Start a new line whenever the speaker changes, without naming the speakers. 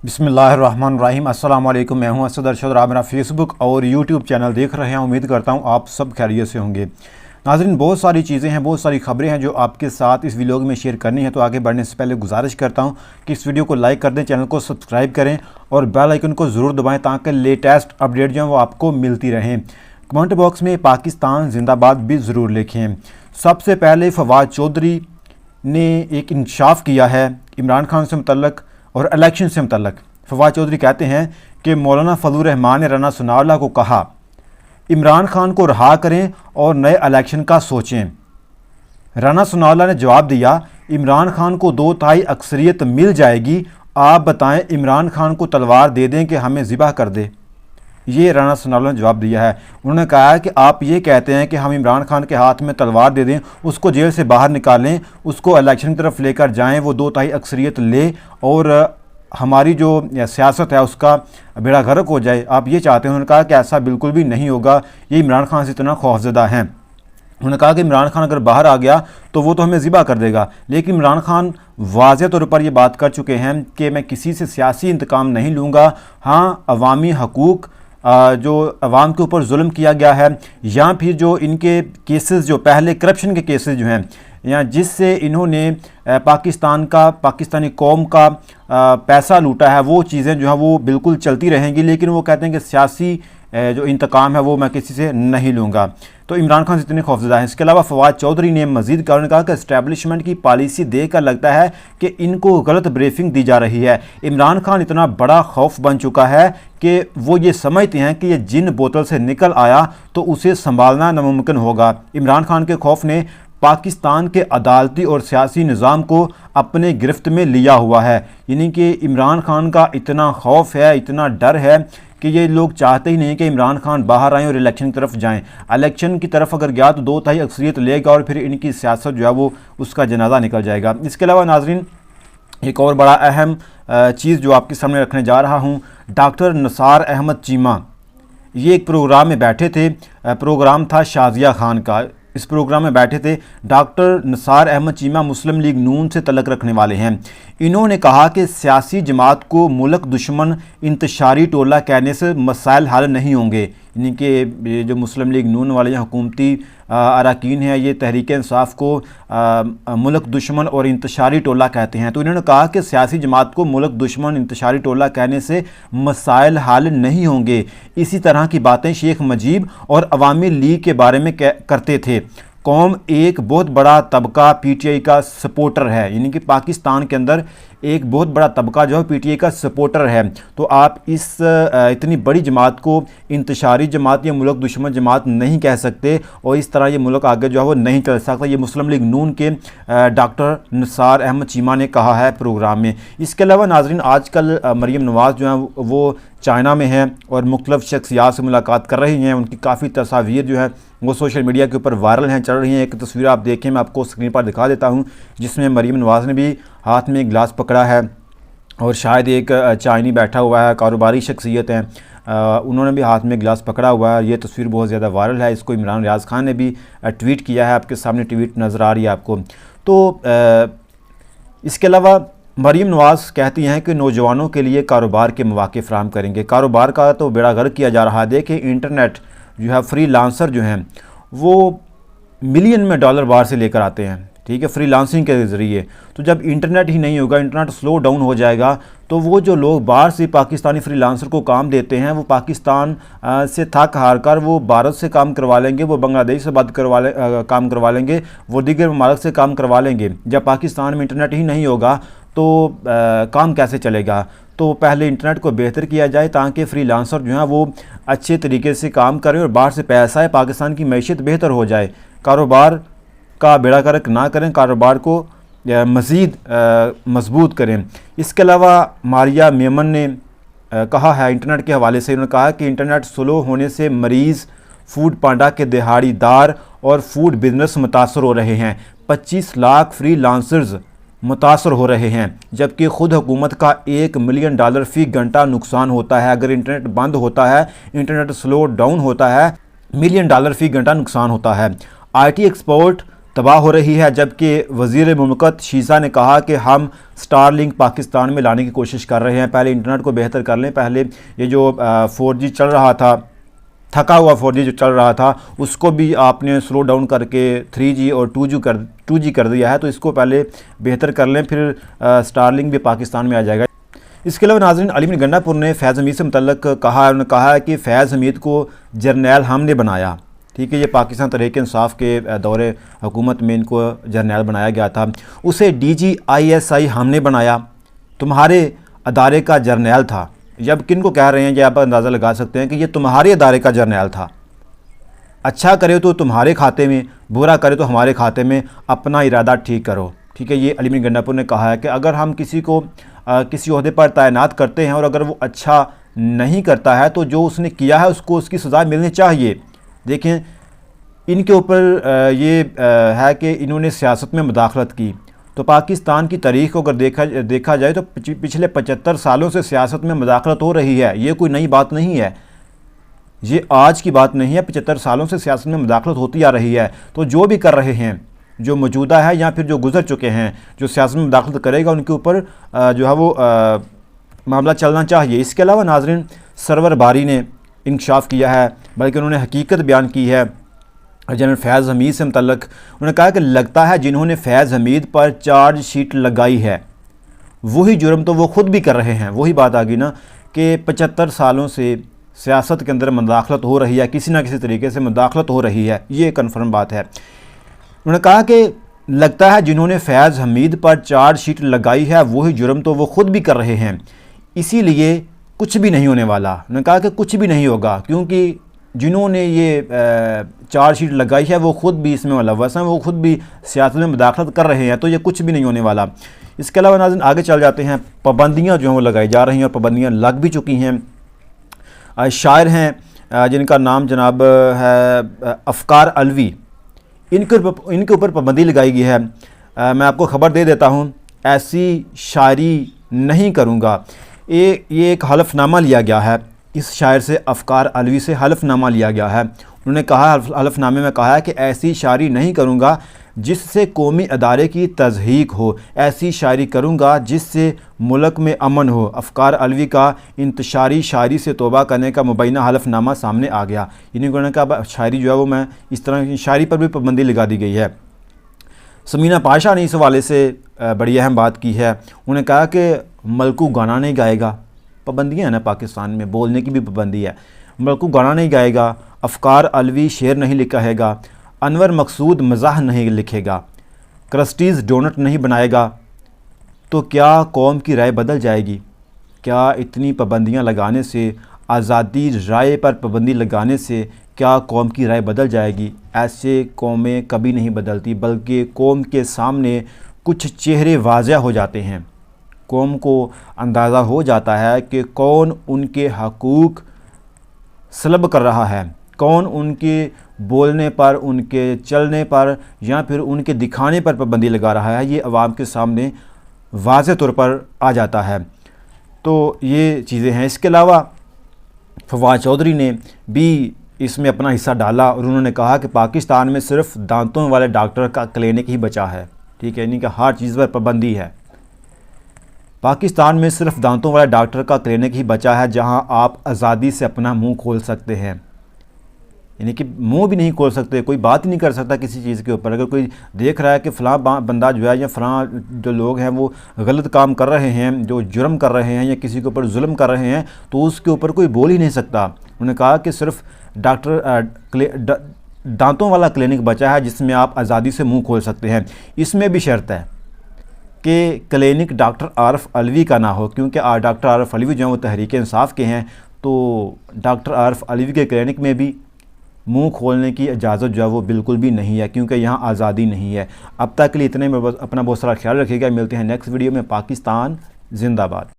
बिस्मिल्लाहिर्रहमानिर्रहीम। अस्सलाम वालेकुम। मैं हूं असद अरशद और आप मेरा फेसबुक और यूट्यूब चैनल देख रहे हैं। उम्मीद करता हूं आप सब खैरियत से होंगे। नाज़रीन, बहुत सारी चीज़ें हैं, बहुत सारी खबरें हैं जो आपके साथ इस वीडियो में शेयर करनी है। तो आगे बढ़ने से पहले गुजारिश करता हूं कि इस वीडियो को लाइक कर दें, चैनल को सब्सक्राइब करें और बेल आइकन को ज़रूर दबाएँ ताकि लेटेस्ट अपडेट जो हैं वो आपको मिलती रहें। कमेंट बॉक्स में पाकिस्तान जिंदाबाद भी ज़रूर लिखें। सबसे पहले फवाद चौधरी ने एक इंकशाफ किया है इमरान खान से मुतल्लक और इलेक्शन से मुतल्लक। फवाद चौधरी कहते हैं कि मौलाना फजलुर रहमान ने राना सनाउल्लाह को कहा इमरान खान को रहा करें और नए इलेक्शन का सोचें। राना सनाउल्लाह ने जवाब दिया, इमरान खान को 2/3 अक्सरियत मिल जाएगी, आप बताएं इमरान खान को तलवार दे दें कि हमें ज़िबा कर दे। ये राना सनाउल्लाह ने जवाब दिया है। उन्होंने कहा है कि आप ये कहते हैं कि हम इमरान खान के हाथ में तलवार दे दें, उसको जेल से बाहर निकालें, उसको इलेक्शन की तरफ लेकर जाएं, वो 2/3 अक्सरियत ले और हमारी जो सियासत है उसका बेड़ा गर्क हो जाए, आप ये चाहते हैं। उन्होंने कहा कि ऐसा बिल्कुल भी नहीं होगा, ये इमरान खान से इतना खौफजदा हैं। उन्होंने कहा कि इमरान खान अगर बाहर आ गया तो वो तो हमें ज़िबा कर देगा। लेकिन इमरान खान वाज़ेह तौर पर ये बात कर चुके हैं कि मैं किसी से सियासी इंतकाम नहीं लूँगा। हाँ, अवामी हकूक़ जो अवाम के ऊपर जुल्म किया गया है या फिर जो इनके केसेस जो पहले करप्शन के केसेस जो हैं या जिससे इन्होंने पाकिस्तानी कौम का पैसा लूटा है, वो चीज़ें जो है वो बिल्कुल चलती रहेंगी। लेकिन वो कहते हैं कि सियासी जो इंतकाम है वो मैं किसी से नहीं लूँगा। तो इमरान खान से इतने खौफजदा हैं। इसके अलावा फवाद चौधरी ने मज़ीद कहा कि इस्टेब्लिशमेंट की पॉलिसी देखकर लगता है कि इनको गलत ब्रीफिंग दी जा रही है। इमरान खान इतना बड़ा खौफ बन चुका है कि वो ये समझते हैं कि ये जिन बोतल से निकल आया तो उसे संभालना नामुमकिन होगा। इमरान खान के खौफ ने पाकिस्तान के अदालती और सियासी निज़ाम को अपने गिरफ्त में लिया हुआ है। यानी कि इमरान खान का इतना खौफ है, इतना डर है कि ये लोग चाहते ही नहीं कि इमरान खान बाहर आएँ और इलेक्शन की तरफ जाएं। इलेक्शन की तरफ अगर गया तो 2/3 अक्सरियत लेगा और फिर इनकी सियासत जो है वो उसका जनाजा निकल जाएगा। इसके अलावा नाजरीन, एक और बड़ा अहम चीज़ जो आपके सामने रखने जा रहा हूँ, डॉक्टर निसार अहमद चीमा ये एक प्रोग्राम में बैठे थे। प्रोग्राम था शाजिया खान का। इस प्रोग्राम में बैठे थे डॉक्टर निसार अहमद चीमा, मुस्लिम लीग नून से तल्लुक़ रखने वाले हैं। इन्होंने कहा कि सियासी जमात को मुल्क दुश्मन इंतशारी टोला कहने से मसाइल हल नहीं होंगे। यानी कि जो मुस्लिम लीग नून वाले हुकूमती अरकान हैं ये तहरीक इंसाफ को मुल्क दुश्मन और इंतशारी टोला कहते हैं। तो इन्होंने कहा कि सियासी जमात को मुल्क दुश्मन इंतशारी टोला कहने से मसाइल हल नहीं होंगे। इसी तरह की बातें शेख मुजीब और अवामी लीग के बारे में करते थे। कौम एक बहुत बड़ा तबका पीटीआई का सपोर्टर है, यानी कि पाकिस्तान के अंदर एक बहुत बड़ा तबका जो है पीटीआई का सपोर्टर है। तो आप इस इतनी बड़ी जमात को इंतशारी जमात या मुल्क दुश्मन जमात नहीं कह सकते और इस तरह ये मुल्क आगे जो है वो नहीं चल सकता। ये मुस्लिम लीग नून के डॉक्टर निसार अहमद चीमा ने कहा है प्रोग्राम में। इसके अलावा नाजरीन, आजकल मरीम नवाज़ जो हैं वो चाइना में हैं और मुख्तलिफ़ शख्सियात से मुलाकात कर रही हैं। उनकी काफ़ी तस्वीर जो है वो सोशल मीडिया के ऊपर वायरल हैं, चल रही हैं। एक तस्वीर आप देखें, मैं आपको स्क्रीन पर दिखा देता हूं, जिसमें मरीम नवाज़ ने भी हाथ में एक गिलास पकड़ा है और शायद एक चाइनी बैठा हुआ है, कारोबारी शख्सियत हैं, उन्होंने भी हाथ में गिलास पकड़ा हुआ है। ये तस्वीर बहुत ज़्यादा वायरल है। इसको इमरान रियाज़ खान ने भी ट्वीट किया है, आपके सामने ट्वीट नज़र आ रही है आपको। तो इसके अलावा मरीम नवाज़ कहती हैं कि नौजवानों के लिए कारोबार के मौके फ़राहम करेंगे। कारोबार का तो बेड़ा गर्क किया जा रहा है। देखिए, इंटरनेट जो है फ्रीलांसर जो हैं वो मिलियन में डॉलर बाहर से लेकर आते हैं, ठीक है, फ्रीलांसिंग के ज़रिए। तो जब इंटरनेट ही नहीं होगा, इंटरनेट स्लो डाउन हो जाएगा, तो वो जो लोग बाहर से पाकिस्तानी फ्रीलांसर को काम देते हैं वो पाकिस्तान से थक हार कर वो भारत से काम करवा लेंगे, वो बांग्लादेश से काम करवा लेंगे, वो दीगर ममालिक से काम करवा लेंगे। जब पाकिस्तान में इंटरनेट ही नहीं होगा तो काम कैसे चलेगा? तो पहले इंटरनेट को बेहतर किया जाए ताकि फ्रीलांसर जो हैं वो अच्छे तरीके से काम करें और बाहर से पैसा है, पाकिस्तान की मैशियत बेहतर हो जाए। कारोबार का बेड़ा गर्क ना करें, कारोबार को मज़ीद मजबूत करें। इसके अलावा मारिया मेमन ने कहा है इंटरनेट के हवाले से, उन्होंने कहा कि इंटरनेट स्लो होने से मरीज़, फूड पांडा के दिहाड़ीदार और फूड बिजनेस मुतासर हो रहे हैं। 25 लाख फ्रीलांसर्स मुतासर हो रहे हैं, जबकि ख़ुद हुकूमत का $1 मिलियन फ़ी घंटा नुकसान होता है। अगर इंटरनेट बंद होता है, इंटरनेट स्लो डाउन होता है, $1 मिलियन फ़ी घंटा नुकसान होता है। IT एक्सपोर्ट तबाह हो रही है, जबकि वज़ीर मुमलकत शीज़ा ने कहा कि हम स्टारलिंक पाकिस्तान में लाने की कोशिश कर रहे हैं। पहले इंटरनेट को बेहतर कर लें, पहले ये जो 4G चल रहा था, थका हुआ 4G जो चल रहा था, उसको भी आपने स्लो डाउन करके 3G और 2G कर दिया है। तो इसको पहले बेहतर कर लें, फिर स्टारलिंक भी पाकिस्तान में आ जाएगा। इसके अलावा नाज़रीन, अली मियां गंडापुर ने फैज़ हमीद से मुतल्लिक़ कहा, उन्होंने कहा है कि फ़ैज़ हमीद को जर्नैल हमने बनाया। ठीक है, ये पाकिस्तान तहरीक इंसाफ के दौरे हुकूमत में इनको जर्नैल बनाया गया था। उसे DGISI हमने बनाया, तुम्हारे अदारे का जर्नैल था। जब किन को कह रहे हैं, ये आप अंदाज़ा लगा सकते हैं कि ये तुम्हारे अदारे का जर्नैल था। अच्छा करे तो तुम्हारे खाते में, बुरा करे तो हमारे खाते में, अपना इरादा ठीक करो। ठीक है, ये अली मियां गंडापुर ने कहा है कि अगर हम किसी को किसी ओहदे पर तैनात करते हैं और अगर वो अच्छा नहीं करता है तो जो उसने किया है उसको उसकी सज़ा मिलनी चाहिए। देखें, इनके ऊपर ये है कि इन्होंने सियासत में मुदाखलत की। तो पाकिस्तान की तारीख़ को अगर देखा जाए तो पिछले 75 सालों से सियासत में मुदाखलत हो रही है। ये कोई नई बात नहीं है, ये आज की बात नहीं है, 75 सालों से सियासत में मुदाखलत होती आ रही है। तो जो भी कर रहे हैं, जो मौजूदा है या फिर जो गुजर चुके हैं, जो सियासत में मुदाखलत करेगा उनके ऊपर जो है वो मामला चलना चाहिए। इसके अलावा नाज़रीन, सरवर बारी ने इंकशाफ किया है, बल्कि उन्होंने हकीकत बयान की है जनरल फैज़ हमीद से मुतल्लिक़। उन्होंने कहा कि लगता है जिन्होंने फैज़ हमीद पर चार्जशीट लगाई है वही जुर्म तो वो ख़ुद भी कर रहे हैं। वही बात आ गई ना कि 75 सालों से सियासत के अंदर मुदाखलत हो रही है, किसी ना किसी तरीके से मुदाखलत हो रही है, ये कन्फर्म बात है। उन्होंने कहा कि लगता है जिन्होंने फैज़ हमीद पर चार्जशीट लगाई है वही जुर्म तो वो ख़ुद भी कर रहे हैं, इसीलिए कुछ भी नहीं होने वाला। उन्होंने कहा कि कुछ भी नहीं होगा, क्योंकि जिन्होंने ये चार्जशीट लगाई है वो ख़ुद भी इसमें मुलव्वस हैं, वो ख़ुद भी सियासत में मुदाखलत कर रहे हैं, तो ये कुछ भी नहीं होने वाला। इसके अलावा नाज़रीन, आगे चल जाते हैं। पाबंदियाँ जो हैं वो लगाई जा रही हैं और पाबंदियाँ लग भी चुकी हैं। शायर हैं जिनका नाम जनाब है अफ़कार अलवी, इनके ऊपर पाबंदी लगाई गई है। मैं आपको ख़बर दे देता हूँ, ऐसी शायरी नहीं करूँगा। ये एक हलफनामा लिया गया है, इस शायर से अफ़कार अलवी से हलफनामा लिया गया है। उन्होंने कहा, हलफनामे में कहा है कि ऐसी शायरी नहीं करूँगा जिससे कौमी अदारे की तज़हीक हो, ऐसी शायरी करूँगा जिससे मुल्क में अमन हो। अफ़कार अलवी का इंतशारी शायरी से तौबा करने का मुबैना हलफनामा सामने आ गया। इन्होंने कहा शायरी जो है वो मैं इस तरह की शायरी पर भी पाबंदी लगा दी गई है। समीना पाशा ने इस हवाले से बड़ी अहम बात की है। उन्होंने कहा कि मलकू गाना नहीं गाएगा, पाबंदियाँ हैं ना पाकिस्तान में, बोलने की भी पाबंदी है। मलकू गाना नहीं गाएगा, अफ़कार अलवी शेर नहीं लिखेगा, अनवर मकसूद मज़ाह नहीं लिखेगा, क्रस्टीज़ डोनट नहीं बनाएगा, तो क्या कौम की राय बदल जाएगी? क्या इतनी पाबंदियाँ लगाने से, आज़ादी राय पर पाबंदी लगाने से क्या कौम की राय बदल जाएगी? ऐसे कौमें कभी नहीं बदलती, बल्कि कौम के सामने कुछ चेहरे वाज़ह हो जाते हैं। कौम को अंदाज़ा हो जाता है कि कौन उनके हकूक़ सलब कर रहा है, कौन उनके बोलने पर, उनके चलने पर या फिर उनके दिखाने पर पाबंदी लगा रहा है। ये अवाम के सामने वाज़ेह तौर पर आ जाता है। तो ये चीज़ें हैं। इसके अलावा फवाद चौधरी ने भी इसमें अपना हिस्सा डाला और उन्होंने कहा कि पाकिस्तान में सिर्फ दांतों वाले डॉक्टर का क्लिनिक ही बचा है। ठीक है, यानी कि हर चीज़ पर पाबंदी है। पाकिस्तान में सिर्फ दांतों वाले डॉक्टर का क्लिनिक ही बचा है जहां आप आज़ादी से अपना मुंह खोल सकते हैं, यानी कि मुंह भी नहीं खोल सकते, कोई बात ही नहीं कर सकता किसी चीज़ के ऊपर। अगर कोई देख रहा है कि फ़लाँ बंदा जो है या फ़लाँ जो लोग हैं वो गलत काम कर रहे हैं, जो जुर्म कर रहे हैं या किसी के ऊपर जुल्म कर रहे हैं, तो उसके ऊपर कोई बोल ही नहीं सकता। उन्होंने कहा कि सिर्फ दांतों वाला क्लिनिक बचा है जिसमें आप आज़ादी से मुँह खोल सकते हैं। इसमें भी शर्त है कि क्लिनिक डॉक्टर आरिफ अलवी का ना हो, क्योंकि डॉक्टर आरिफ अलवी जो है वो तहरीक इंसाफ के हैं। तो डॉक्टर आरिफ अलवी के क्लिनिक में भी मुंह खोलने की इजाज़त जो है वो बिल्कुल भी नहीं है, क्योंकि यहाँ आज़ादी नहीं है। अब तक के लिए इतने में अपना बहुत सारा ख्याल रखिएगा। मिलते हैं नेक्स्ट वीडियो में। पाकिस्तान जिंदाबाद।